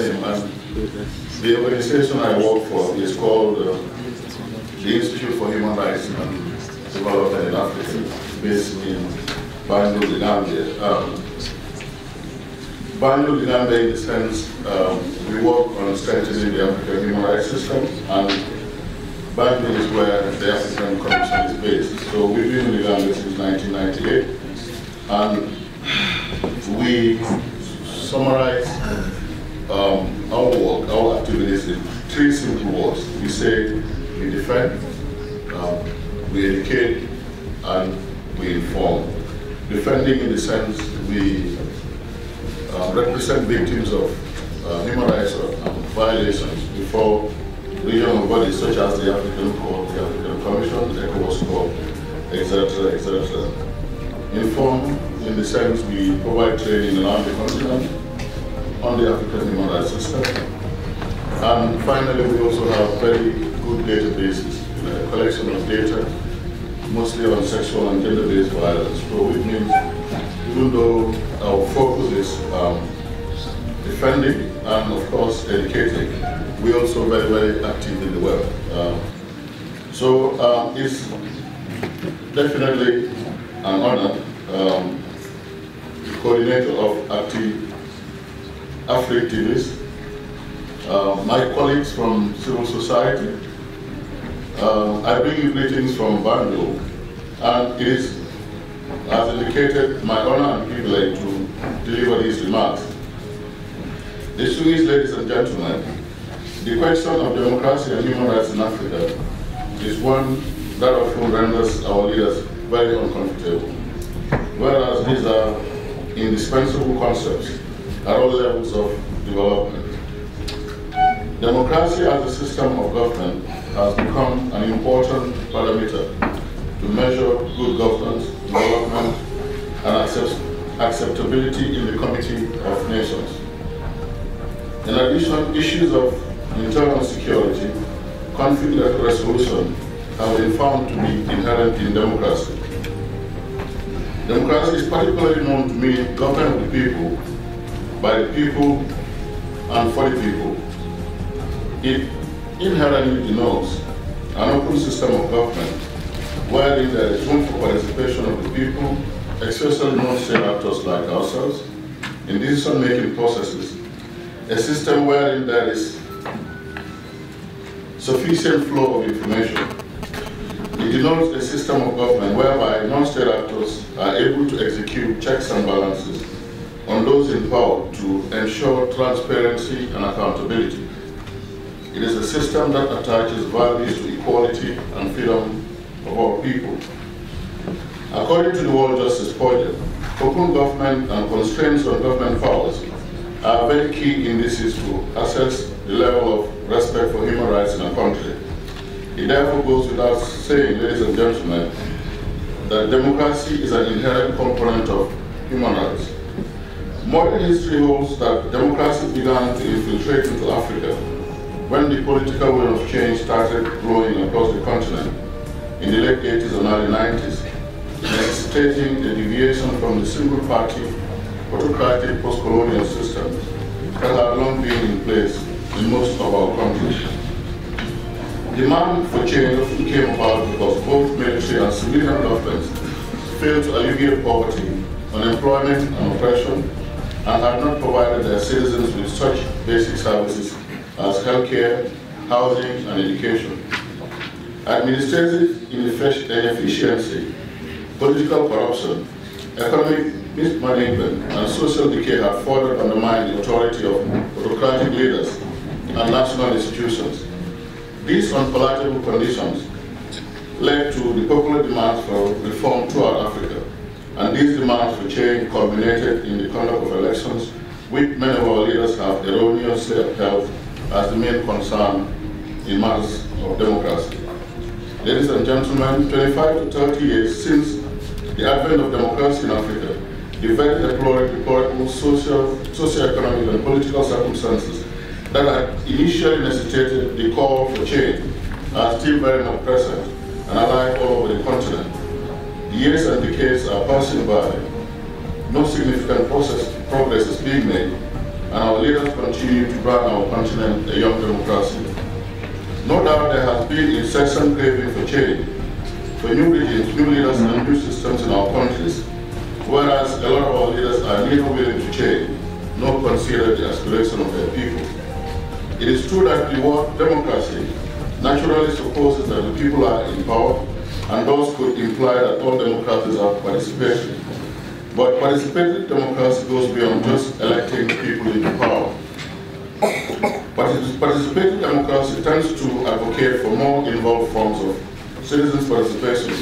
name, and the organization I work for is called the Institute for Human Rights and Development in Africa, based in Banjul, in Gambia. Banjul, in Gambia, in the sense, we work on strengthening the African human rights system, and Banjul is where the African Commission is based. So we've been in Gambia since 1998, and we summarize our work, our activities in 3 simple words. We say we defend, we educate, and we inform. Defending in the sense we represent victims of human rights violations before regional bodies such as the African Court, the African Commission, the ECOWAS Court, etc., etc. Inform in the sense we provide training around the continent on the African human rights system. And finally, we also have very good databases, a collection of data, mostly on sexual and gender-based violence. So which means, even though our focus is defending and of course educating, we're also very, very active in the web. So it's definitely an honor, coordinator of AFRICTIVISTES, my colleagues from civil society. I bring you greetings from Banjul, and it is, as indicated, my honor and privilege to deliver these remarks. Distinguished ladies and gentlemen, the question of democracy and human rights in Africa is one that often renders our leaders very uncomfortable, whereas these are indispensable concepts at all levels of development. Democracy as a system of government has become an important parameter to measure good governance, development, and acceptability in the Committee of Nations. In addition, issues of internal security, conflict resolution have been found to be inherent in democracy. Democracy is particularly known to mean government of the people, by the people, and for the people. It inherently denotes an open system of government wherein there is room for participation of the people, especially non-state actors like ourselves, in decision-making processes, a system wherein there is sufficient flow of information. It denotes a system of government whereby non-state actors are able to execute checks and balances on those in power to ensure transparency and accountability. It is a system that attaches values to equality and freedom of our people. According to the World Justice Project, open government and constraints on government powers are very key indices to assess the level of respect for human rights in a country. It therefore goes without saying, ladies and gentlemen, that democracy is an inherent component of human rights. Modern history holds that democracy began to infiltrate into Africa when the political will of change started growing across the continent in the late 80s and early 90s, necessitating a deviation from the single-party, autocratic post-colonial system that had long been in place in most of our countries. Demand for change often came about because both military and civilian governments failed to alleviate poverty, unemployment, and oppression, and had not provided their citizens with such basic services as healthcare, housing, and education. Administrative inefficiency, political corruption, economic mismanagement, and social decay had further undermined the authority of autocratic leaders and national institutions. These unpalatable conditions led to the popular demands for reform throughout Africa, and these demands for change culminated in the conduct of elections, which many of our leaders have erroneously upheld as the main concern in matters of democracy. Ladies and gentlemen, 25 to 30 years since the advent of democracy in Africa, the very deplorable socio-economic and political circumstances that had initially necessitated the call for change are still very much present and alive all over the continent. The years and decades are passing by. No significant progress is being made, and our leaders continue to brand our continent a young democracy. No doubt there has been incessant craving for change, for new regimes, new leaders, and new systems in our countries, whereas a lot of our leaders are neither willing to change nor consider the aspiration of their people. It is true that the word democracy naturally supposes that the people are in power, and those could imply that all democracies are participatory. But participatory democracy goes beyond just electing people into power. Participatory democracy tends to advocate for more involved forms of citizens' participation,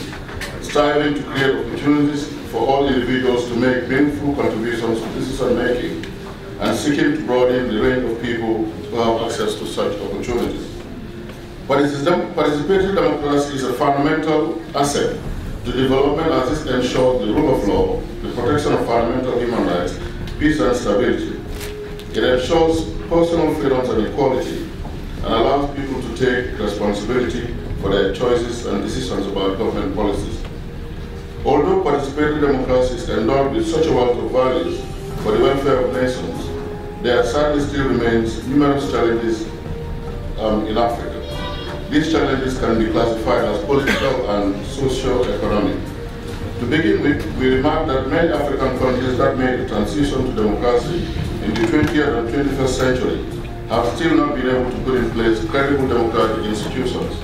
striving to create opportunities for all individuals to make meaningful contributions to decision-making, and seeking to broaden the range of people who have access to such opportunities. Participatory democracy is a fundamental asset to development, as this ensures the rule of law, the protection of fundamental human rights, peace and stability. It ensures personal freedoms and equality, and allows people to take responsibility for their choices and decisions about government policies. Although participatory democracy is endowed with such a wealth of values for the welfare of nations, there sadly still remains numerous challenges in Africa. These challenges can be classified as political and socio-economic. To begin with, we remark that many African countries that made the transition to democracy in the 20th and 21st century have still not been able to put in place credible democratic institutions.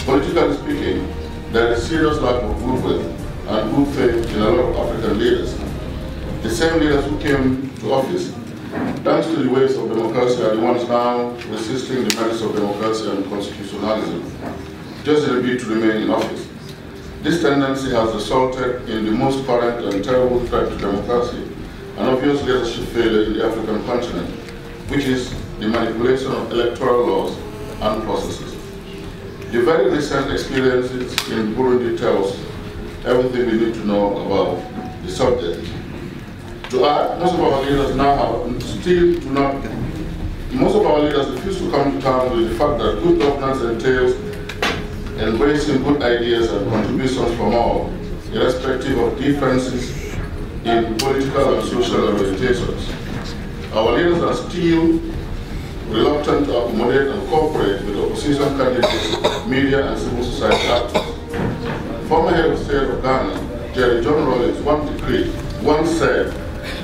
Politically speaking, there is serious lack of goodwill and good faith in a lot of African leaders. The same leaders who came to office thanks to the ways of democracy are the ones now resisting the merits of democracy and constitutionalism, just in a bid to remain in office. This tendency has resulted in the most current and terrible threat to democracy, an obvious leadership failure in the African continent, which is the manipulation of electoral laws and processes. The very recent experiences in Burundi tell us everything we need to know about the subject. To add, most of our leaders refuse to come to terms with the fact that good governance entails embracing good ideas and contributions from all, irrespective of differences in political and social orientations. Our leaders are still reluctant to accommodate and cooperate with opposition candidates, media, and civil society actors. Former head of state of Ghana, Jerry John Rawlings, once said,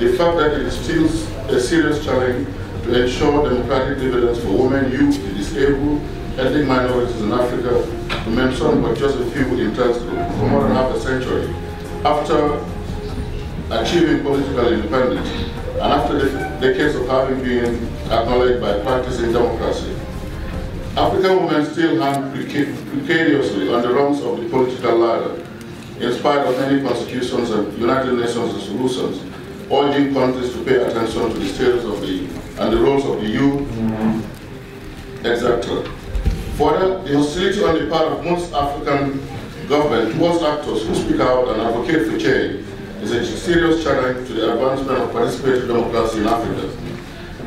"The fact that it is still a serious challenge to ensure democratic dividends for women, youth, the disabled, ethnic minorities in Africa, to mention but just a few intensely, for more than half a century, after achieving political independence, and after decades of having been acknowledged by practicing democracy. African women still hang precariously on the rungs of the political ladder, in spite of many constitutions and United Nations resolutions, urging countries to pay attention to the status of and the roles of the youth, etc. Further, the hostility on the part of most African governments towards actors who speak out and advocate for change is a serious challenge to the advancement of participatory democracy in Africa.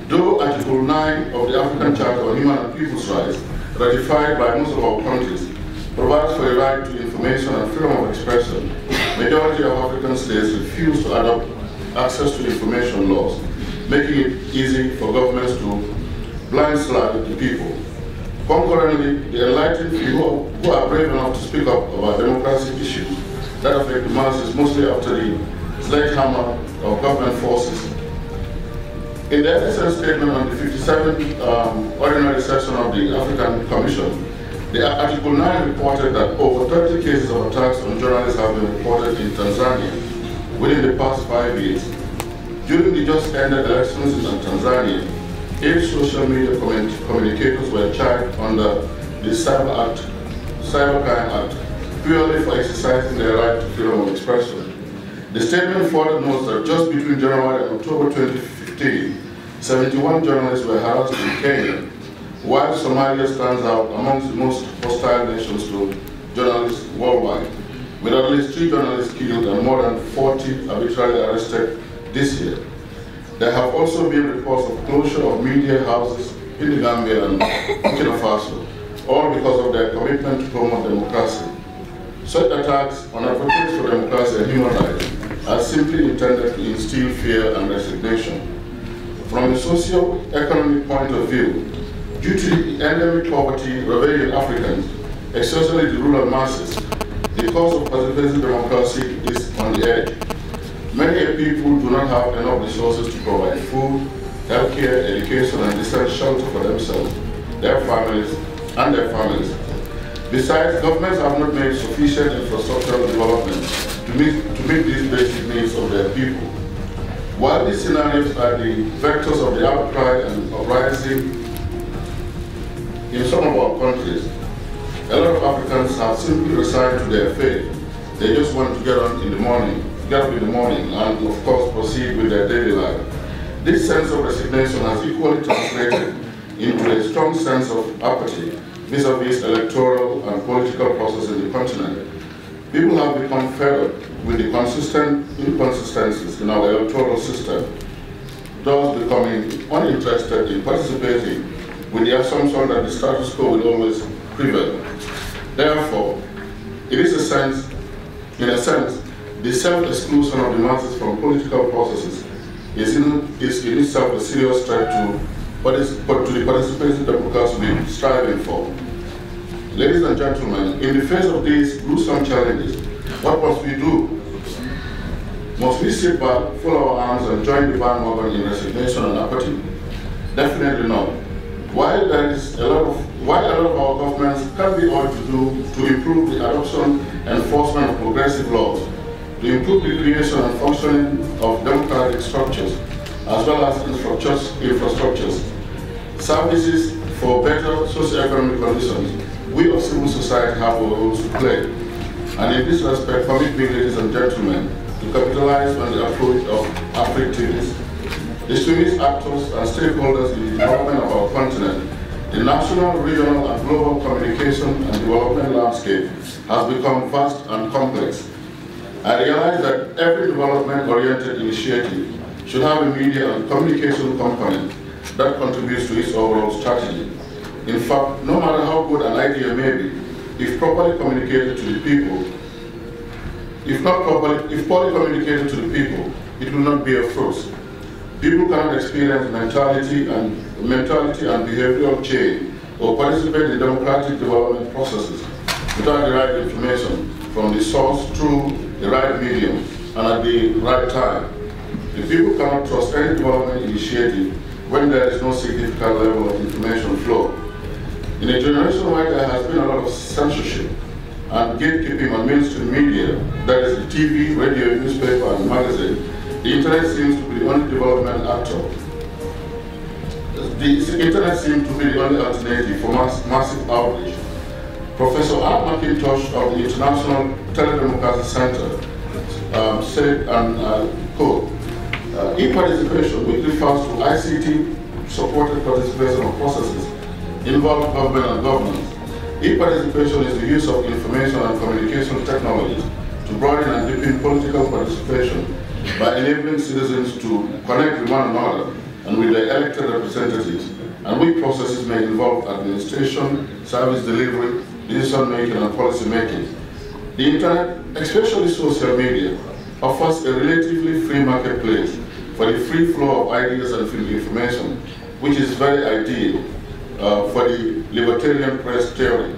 Though Article 9 of the African Charter on Human and People's Rights, ratified by most of our countries, provides for the right to information and freedom of expression, majority of African states refuse to adopt access to information laws, making it easy for governments to blind slide the people. Concurrently, the enlightened few who are brave enough to speak up about democracy issues that affect the masses, mostly after the sledgehammer of government forces. In the episode statement on the 57th ordinary session of the African Commission, the Article 9 reported that over 30 cases of attacks on journalists have been reported in Tanzania within the past 5 years. During the just ended elections in Tanzania, 8 social media communicators were charged under the Cyber Act, purely for exercising their right to freedom of expression. The statement further notes that just between January and October 2015, 71 journalists were harassed in Kenya, while Somalia stands out amongst the most hostile nations to journalists worldwide, with at least 3 journalists killed and more than 40 arbitrarily arrested this year. There have also been reports of closure of media houses in the Gambia and Burkina Faso, all because of their commitment to promote democracy. Such attacks on advocates for democracy and human rights are simply intended to instill fear and resignation. From a socio-economic point of view, due to the endemic poverty ravaging Africans, especially the rural masses, the cause of participating democracy is on the edge. Many people do not have enough resources to provide food, healthcare, education, and decent shelter for themselves, their families, and their families. Besides, governments have not made sufficient infrastructural development to meet these basic needs of their people. While these scenarios are the vectors of the outcry and uprising in some of our countries, a lot of Africans have simply resigned to their fate. They just want to get up in the morning, and of course proceed with their daily life. This sense of resignation has equally translated into a strong sense of apathy vis-à-vis electoral and political process in the continent. People have become fed up with the consistent inconsistencies in our electoral system, thus becoming uninterested in participating with the assumption that the status quo will always prevail. Therefore, in a sense, the self-exclusion of the masses from political processes is in itself a serious threat to the participating democracy we are striving for. Ladies and gentlemen, in the face of these gruesome challenges, what must we do? Must we sit back, fold our arms, and join the bandwagon in resignation and apathy? Definitely not. While a lot of our governments can be urged to improve the adoption and enforcement of progressive laws, to improve the creation and functioning of democratic structures, as well as infrastructures, services for better socio-economic conditions, we of civil society have our roles to play. And in this respect, permit me, ladies and gentlemen, to capitalize on the approach of AFRICTIVISTEs, extremist actors and stakeholders in the development of our continent. The national, regional, and global communication and development landscape has become vast and complex. I realize that every development-oriented initiative should have a media and communication component that contributes to its overall strategy. In fact, no matter how good an idea may be, if properly communicated to the people, if poorly communicated to the people, it will not be a fruit. People cannot experience mentality and behavioral change or participate in democratic development processes without the right information from the source through the right medium and at the right time. The people cannot trust any development initiative when there is no significant level of information flow. In a generation where there has been a lot of censorship and gatekeeping on mainstream media, that is the TV, radio, newspaper, and magazine, the Internet seems to be the only development actor. The Internet seems to be the only alternative for massive outreach. Professor Art McIntosh of the International Teledemocracy Center said, and quote, e-participation, which refers to ICT-supported participation of processes involve government and governance. E-participation is the use of information and communication technologies to broaden and deepen political participation by enabling citizens to connect with one another and with their elected representatives, and which processes may involve administration, service delivery, decision-making, and policy-making. The Internet, especially social media, offers a relatively free marketplace for the free flow of ideas and information, which is very ideal for the libertarian press theory.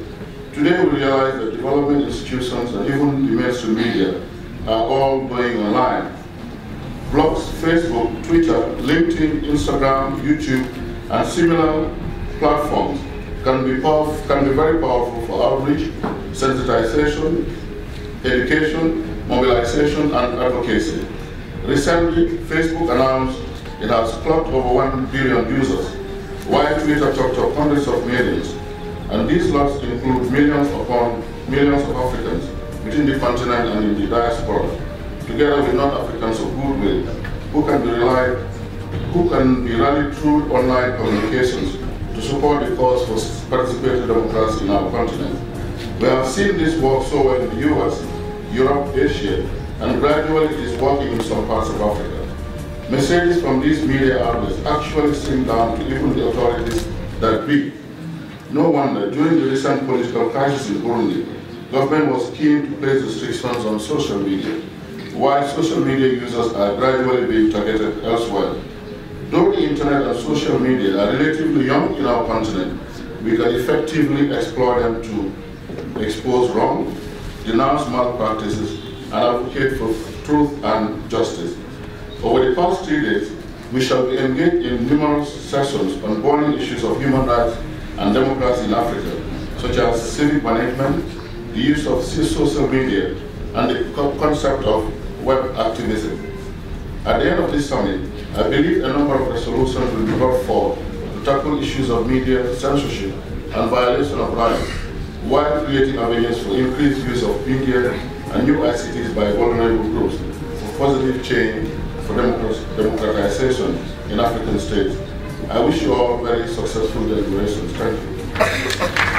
Today we realize that development institutions and even the mainstream media are all going online. Blogs, Facebook, Twitter, LinkedIn, Instagram, YouTube, and similar platforms can be very powerful for outreach, sensitization, education, mobilization, and advocacy. Recently, Facebook announced it has clocked over 1 billion users, while Twitter talked of hundreds of millions. And these lots include millions upon millions of Africans within the continent and in the diaspora, together with non-Africans of goodwill, who can be rallied through online communications to support the cause for participatory democracy in our continent. We have seen this work so well in the US, Europe, Asia, and gradually it is working in some parts of Africa. Messages from these media outlets actually sink down to even the authorities that be. No wonder, during the recent political crisis in Burundi, government was keen to place restrictions on social media, while social media users are gradually being targeted elsewhere. Though the internet and social media are relatively young in our continent, we can effectively explore them to expose wrong, denounce malpractices, and advocate for truth and justice. Over the past 3 days, we shall be engaged in numerous sessions on burning issues of human rights and democracy in Africa, such as civic management, the use of social media, and the concept of web activism. At the end of this summit, I believe a number of resolutions will be brought forward to tackle issues of media censorship and violation of rights, while creating avenues for increased use of media and new ICTs by vulnerable groups for positive change for democratization in African states. I wish you all very successful deliberations. Thank you.